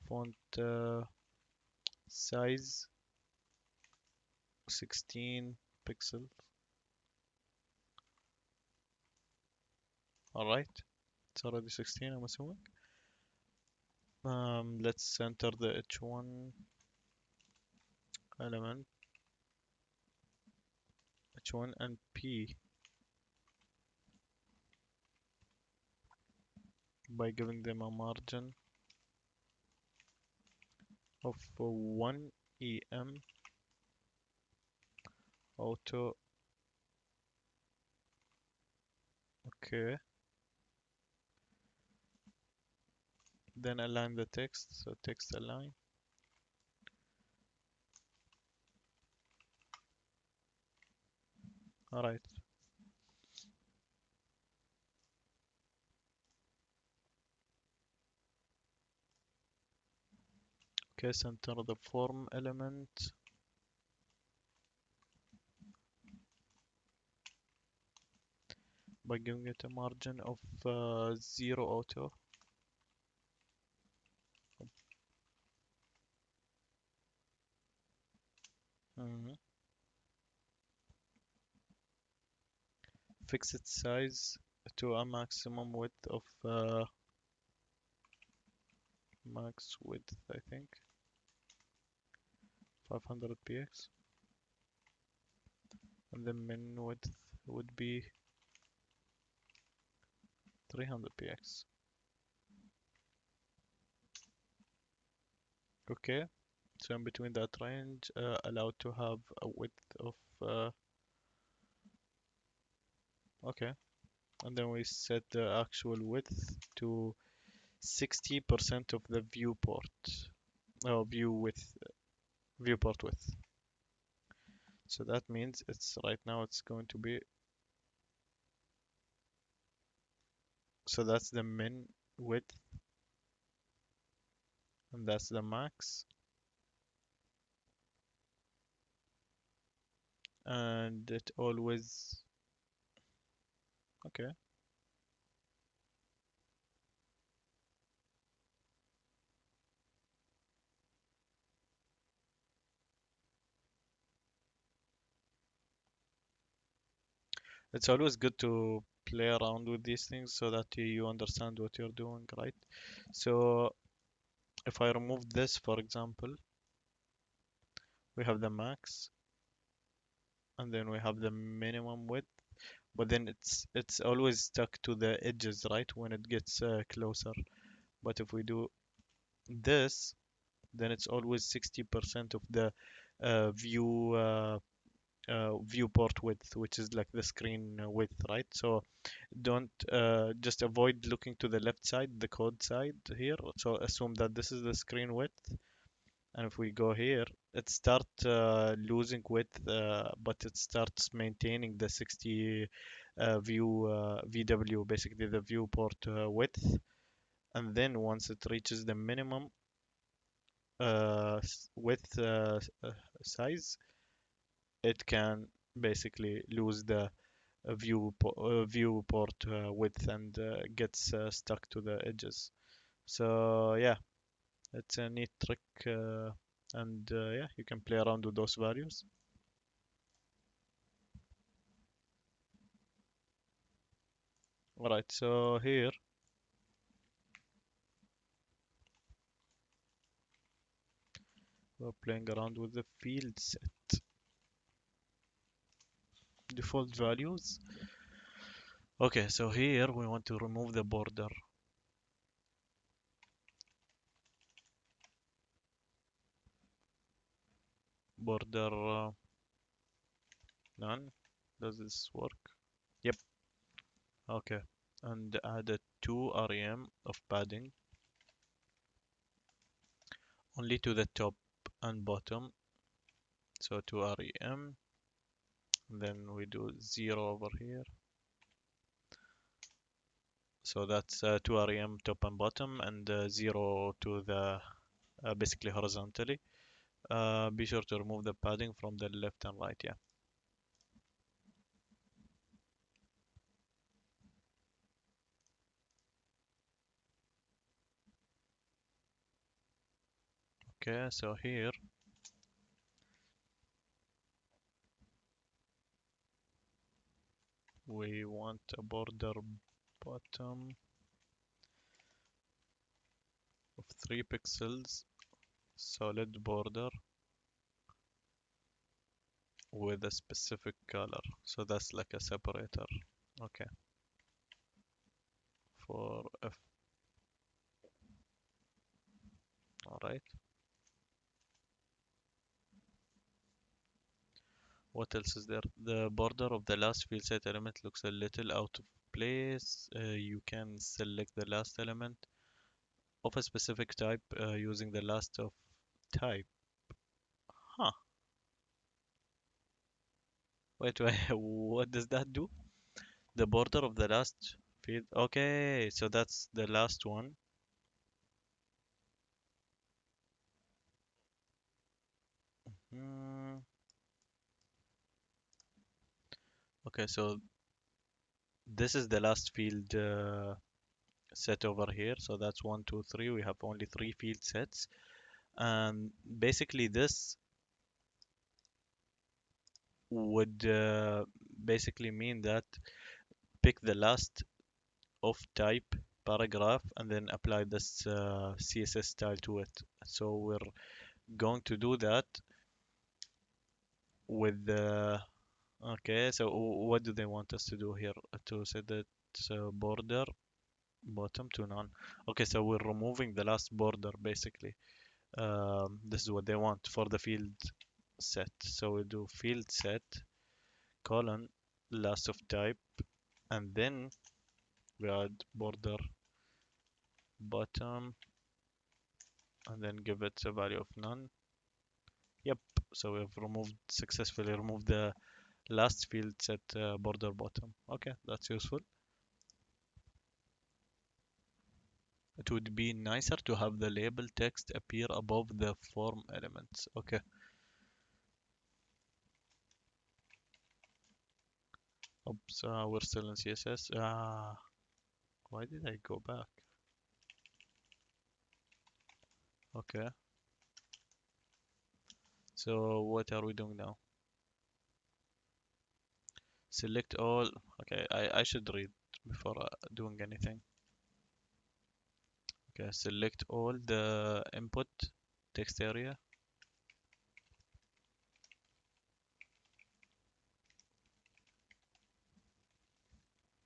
font size 16 pixels, All right, it's already 16, I'm assuming. Let's enter the h1 element, h1 and p by giving them a margin of 1 em auto. Okay, then align the text, so text align. All right, okay, center the form element by giving it a margin of 0 auto. Mhm. Fix its size to a maximum width of max width, I think 500 px, and the min width would be 300 px. Okay, so in between that range, allowed to have a width of okay, and then we set the actual width to 60% of the viewport, view width, viewport width. So that means it's right now it's going to be, so that's the min width and that's the max, and it always okay. It's always good to play around with these things so that you understand what you're doing, right? So if I remove this, for example, we have the max and then we have the minimum width, but then it's always stuck to the edges, right? When it gets closer. But if we do this, then it's always 60% of the viewport width, which is like the screen width, right? So don't just avoid looking to the left side, the code side here. So assume that this is the screen width, and if we go here, it starts losing width, but it starts maintaining the 60 VW, basically the viewport width. And then once it reaches the minimum width size, it can basically lose the viewport width and gets stuck to the edges. So yeah, it's a neat trick, and yeah, you can play around with those values. All right, so here we're playing around with the field set default values. Okay, so here we want to remove the border none. Does this work? Yep. Okay, and add a 2 rem of padding only to the top and bottom. So 2 rem, then we do 0 over here. So that's 2 rem top and bottom, and 0 to the basically horizontally. Be sure to remove the padding from the left and right, yeah. Okay, so here we want a border bottom of 3 pixels, solid border with a specific color. So that's like a separator. Okay, for F. All right. What else is there? The border of the last field set element looks a little out of place. You can select the last element of a specific type using the last of type. Huh. Wait. What does that do? The border of the last field. Okay, so that's the last one. Hmm. Okay, so this is the last field set over here. So that's one, two, three. We have only three field sets. And basically this would basically mean that pick the last of type paragraph and then apply this CSS style to it. So we're going to do that with the okay. So what do they want us to do here? To set that border bottom to none. Okay, so we're removing the last border basically. This is what they want for the field set. So we do field set colon last of type and then we add border bottom and then give it a value of none. Yep, so we've successfully removed the last field set border bottom. Okay, that's useful. It would be nicer to have the label text appear above the form elements. Okay. Oops, we're still in CSS. Why did I go back? Okay. So what are we doing now? Select all. Okay, I should read before doing anything. Okay, select all the input text area.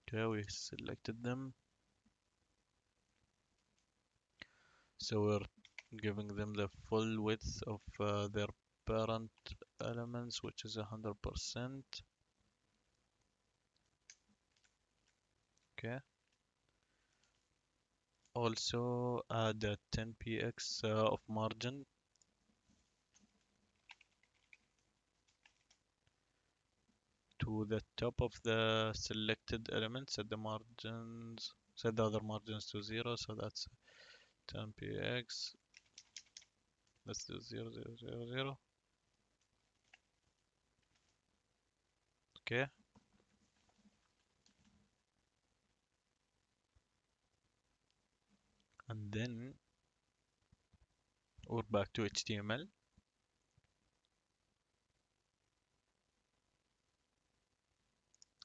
Okay, we selected them. So we're giving them the full width of their parent elements, which is 100%. Okay. Also add a 10 px of margin to the top of the selected element. Set the margins, set the other margins to 0. So that's 10 px. Let's do 0, 0, 0, 0. Okay. And then we're back to HTML.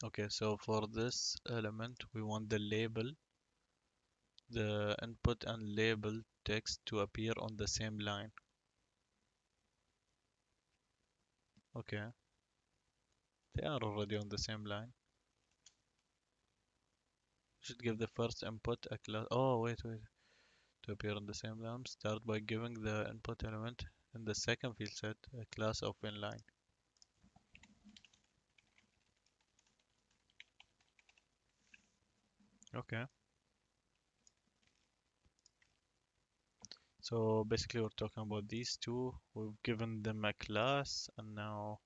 Okay, so for this element, we want the label, the input and label text to appear on the same line. Okay, they are already on the same line. Should give the first input a class. Oh, wait. To appear on the same line, start by giving the input element in the second field set a class of inline. Okay. So basically we're talking about these two. We've given them a class and now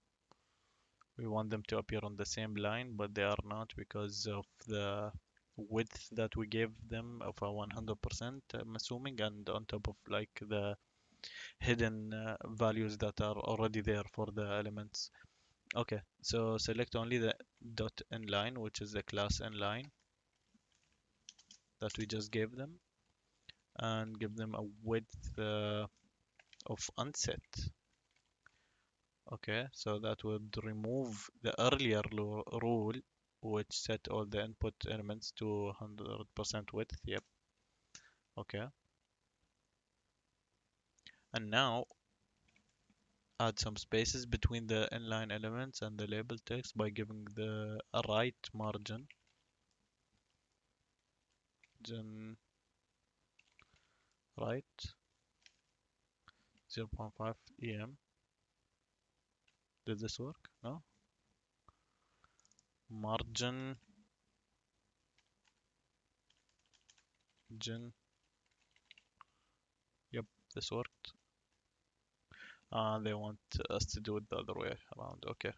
we want them to appear on the same line, but they are not because of the width that we gave them of a 100%, I'm assuming, and on top of like the hidden values that are already there for the elements. Okay, so select only the dot inline, which is the class inline that we just gave them, and give them a width of unset. Okay, so that would remove the earlier rule which set all the input elements to 100% width. Yep. Okay. And now add some spaces between the inline elements and the label text by giving the a right margin. Then right 0.5 em. Did this work? No? Margin gen. Yep, this worked. They want us to do it the other way around. Okay.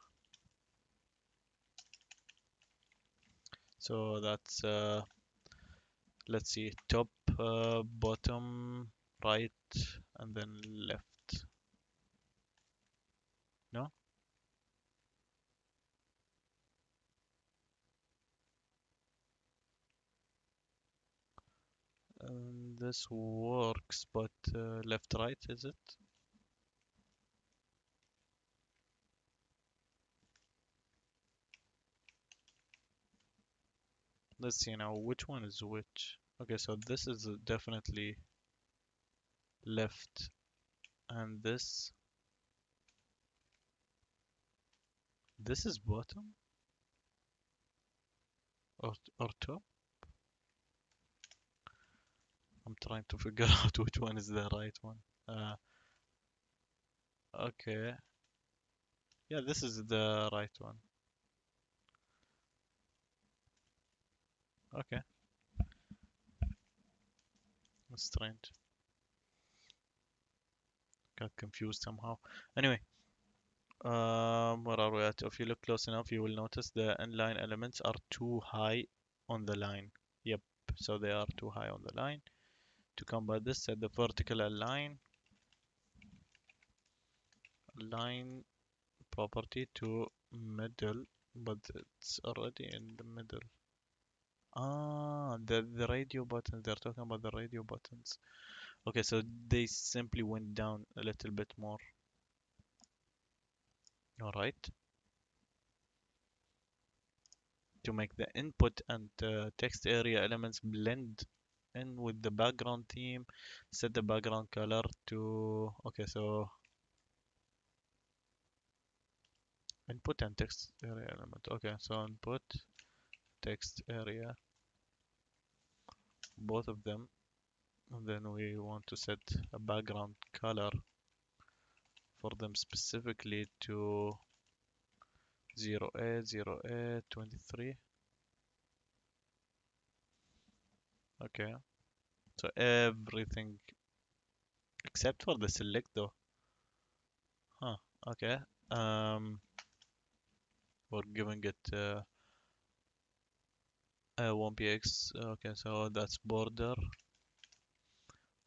So that's let's see, top, bottom, right, and then left. No? This works, but left, right, is it? Let's see now, which one is which? Okay, so this is definitely left, and this is bottom or top? I'm trying to figure out which one is the right one. Uh, okay. Yeah, this is the right one. Okay, that's strange. Got confused somehow. Anyway, where are we at? If you look close enough, you will notice the inline elements are too high on the line. Yep, so they are too high on the line. To combat this, set the vertical align property to middle, but it's already in the middle. The radio buttons. They're talking about the radio buttons. Okay, so they simply went down a little bit more. All right. To make the input and text area elements blend in with the background theme, set the background color to, okay, so input and text area element. Okay, so input, text area, both of them. And then we want to set a background color for them specifically to 0A, 0A, 23. Okay, so everything except for the select though. Huh, okay. Um, we're giving it 1px. Okay, so that's border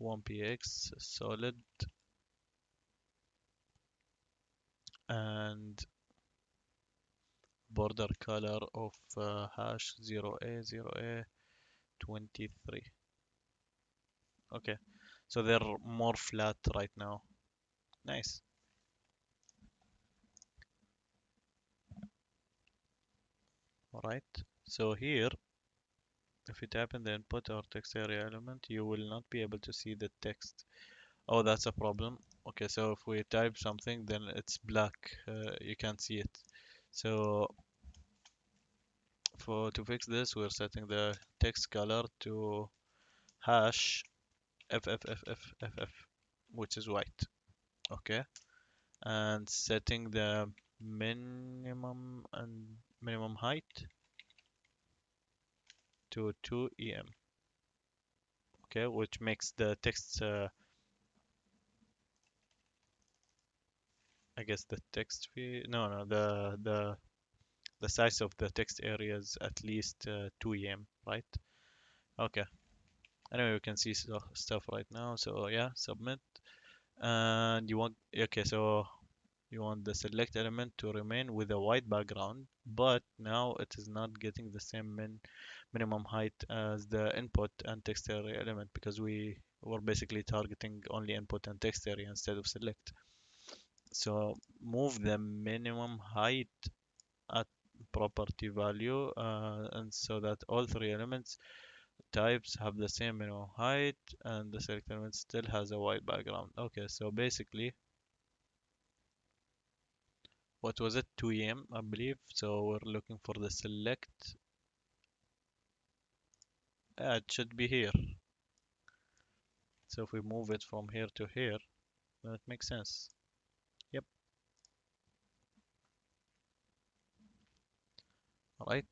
1px solid and border color of hash 0a 0a 23. Okay, so they're more flat right now. Nice. All right, so here if you type in the input or text area element, you will not be able to see the text. Oh, that's a problem. Okay, so if we type something, then it's black. You can't see it. So for to fix this, we're setting the text color to hash FFFFFF, which is white. Okay, and setting the minimum height to 2 em. Okay, which makes the text, I guess the text fee. No, the size of the text area is at least 2 em, right? Okay. Anyway, we can see stuff right now. So yeah, submit. And you want, okay, so you want the select element to remain with a white background, but now it is not getting the same minimum height as the input and text area element because we were basically targeting only input and text area instead of select. So move the minimum height at property value, and so that all three elements types have the same minimum height, and the select element still has a white background. Okay, so basically, what was it? 2em, I believe. So we're looking for the select. It should be here. So if we move it from here to here, then it makes sense. Yep. Right.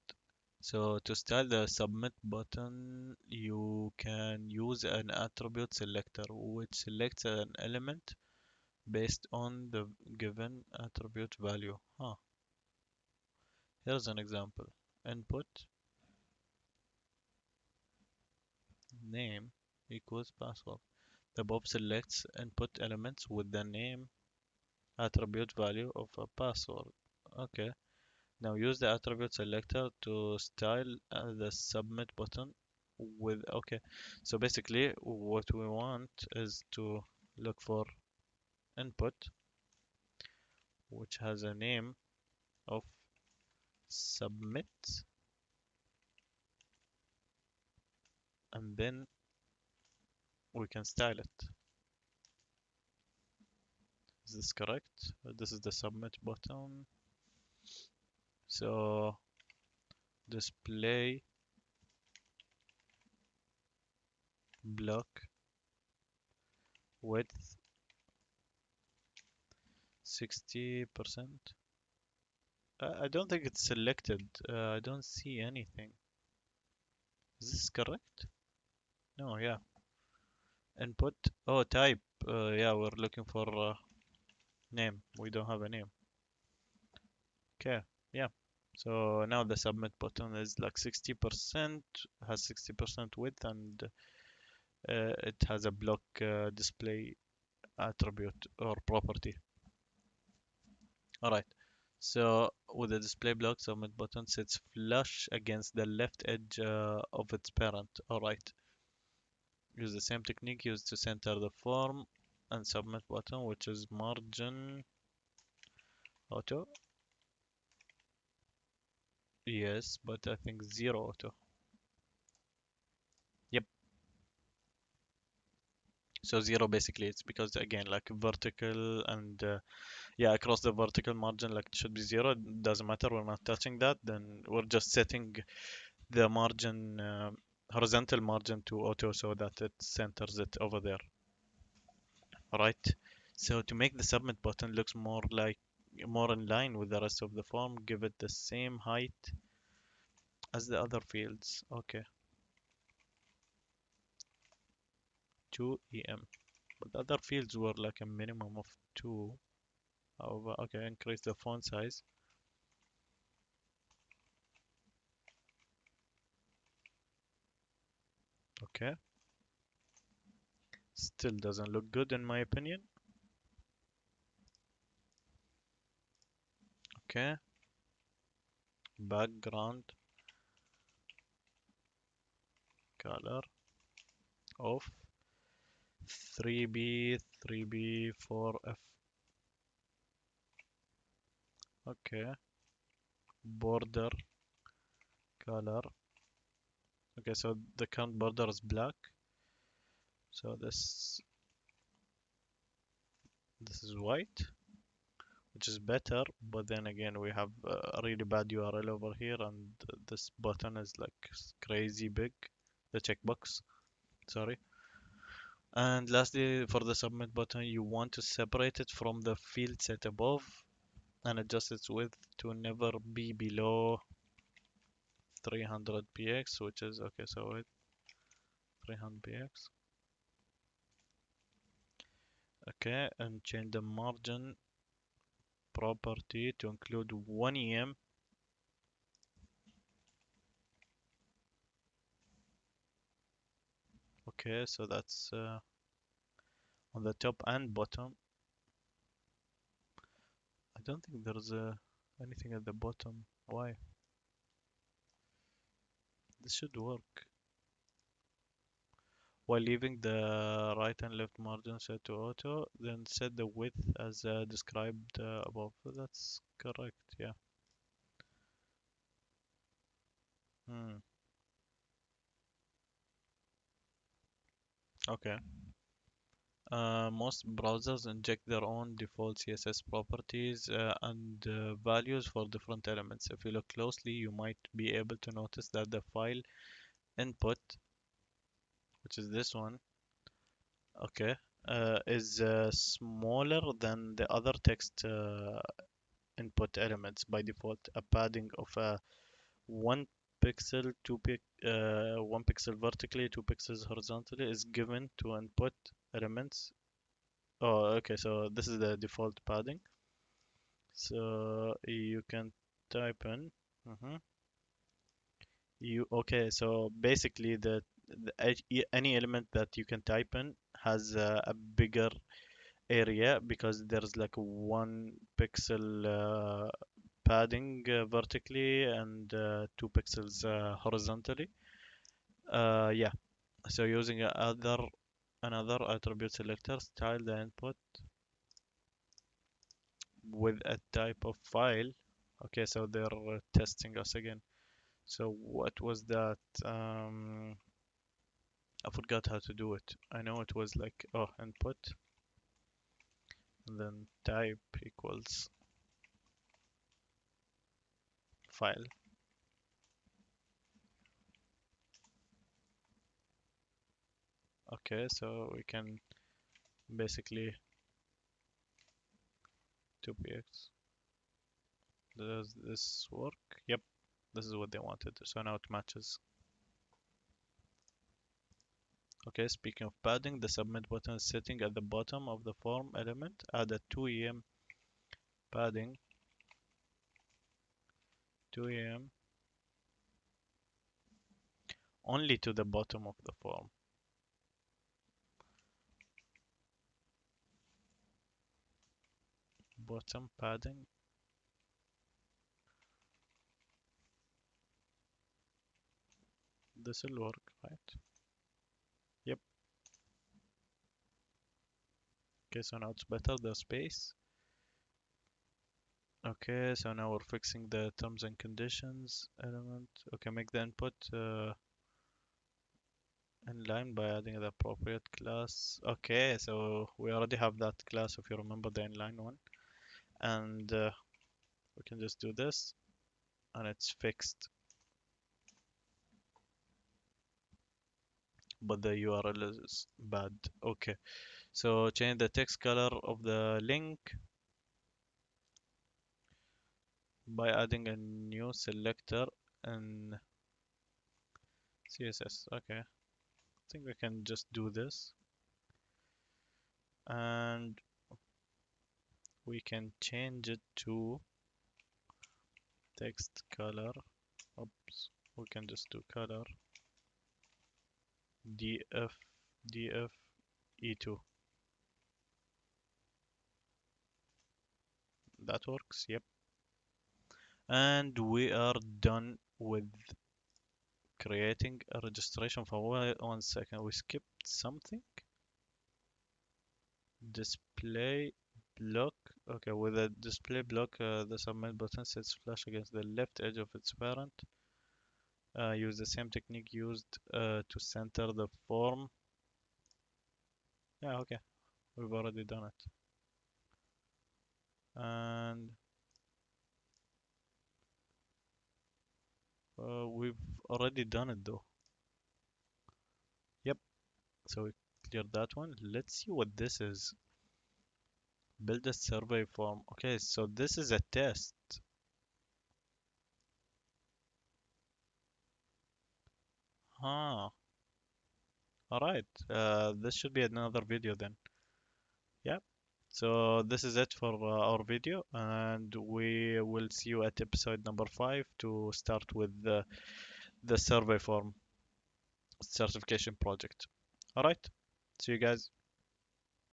So to style the submit button, you can use an attribute selector, which selects an element based on the given attribute value. Here's an example. Input name equals password. The Bob selects input elements with the name attribute value of a password. Okay. Now use the attribute selector to style the submit button with, okay. So basically what we want is to look for input, which has a name of submit, and then we can style it. Is this correct? This is the submit button. So display block width 60%. I don't think it's selected. I don't see anything. Is this correct? No, yeah. Input. Oh, type. Yeah, we're looking for name. We don't have a name. Okay, yeah. So now the submit button is like 60%, has 60% width, and it has a block display attribute or property. All right. So with the display block, submit button sits flush against the left edge of its parent. All right. Use the same technique used to center the form and submit button, which is margin auto. Yes, but I think zero auto. Yep. So zero basically it's because again like vertical and yeah, across the vertical margin like it should be zero. It doesn't matter. We're not touching that. Then we're just setting the margin horizontal margin to auto so that it centers it over there. Right. So to make the submit button looks more in line with the rest of the form, give it the same height as the other fields. Okay, 2em. But the other fields were like a minimum of 2. However, okay, increase the font size. Okay, still doesn't look good in my opinion. Okay, background color of 3B, 3B, 4F. Okay, border color. Okay, so the current border is black. So this is white, which is better. But then again, we have a really bad URL over here, and this button is like crazy big. The checkbox, sorry. And lastly, for the submit button, you want to separate it from the field set above and adjust its width to never be below 300 px, which is okay. So wait, 300 px. Okay, and change the margin property to include 1em. Okay, so that's on the top and bottom. I don't think there's anything at the bottom. Why? This should work. While leaving the right and left margin set to auto, then set the width as described above. That's correct, yeah. Hmm. Okay. Most browsers inject their own default CSS properties and values for different elements. If you look closely, you might be able to notice that the file input, which is this one, okay, is smaller than the other text input elements by default. A padding of one pixel, 1 pixel vertically, 2 pixels horizontally is given to input elements. Oh, okay, so this is the default padding. So you can type in. Mhm. Okay? So basically, any element that you can type in has a bigger area because there's like 1 pixel padding vertically and 2 pixels horizontally. Yeah. So using another attribute selector, style the input with a type of file. Okay, so they're testing us again. So what was that? I forgot how to do it. I know it was like, oh, input and then type equals file. Okay, so we can basically 2px. Does this work? Yep, this is what they wanted. So now it matches. Okay, speaking of padding, the submit button is sitting at the bottom of the form element. Add a 2em padding, 2em only to the bottom of the form. Bottom padding. This will work, right? Yep. Okay, so now it's better, the space. Okay, so now we're fixing the terms and conditions element. Okay, make the input inline by adding the appropriate class. Okay, so we already have that class if you remember the inline one. And we can just do this and it's fixed. But the URL is bad. Okay, so change the text color of the link by adding a new selector in CSS. Okay, I think we can just do this. And we can change it to text color. Oops, we can just do color df df e2. That works. Yep. And we are done with creating a registration for 1 second. We skipped something. Display block. Okay, with a display block, the submit button sets flash against the left edge of its parent. Use the same technique used to center the form. Yeah, okay, we've already done it. And we've already done it though. Yep, so we cleared that one. Let's see what this is. Build a survey form. Okay, so this is a test. Huh. All right. This should be another video then. Yep. So this is it for our video, and we will see you at episode number 5 to start with the survey form certification project. All right. See you guys.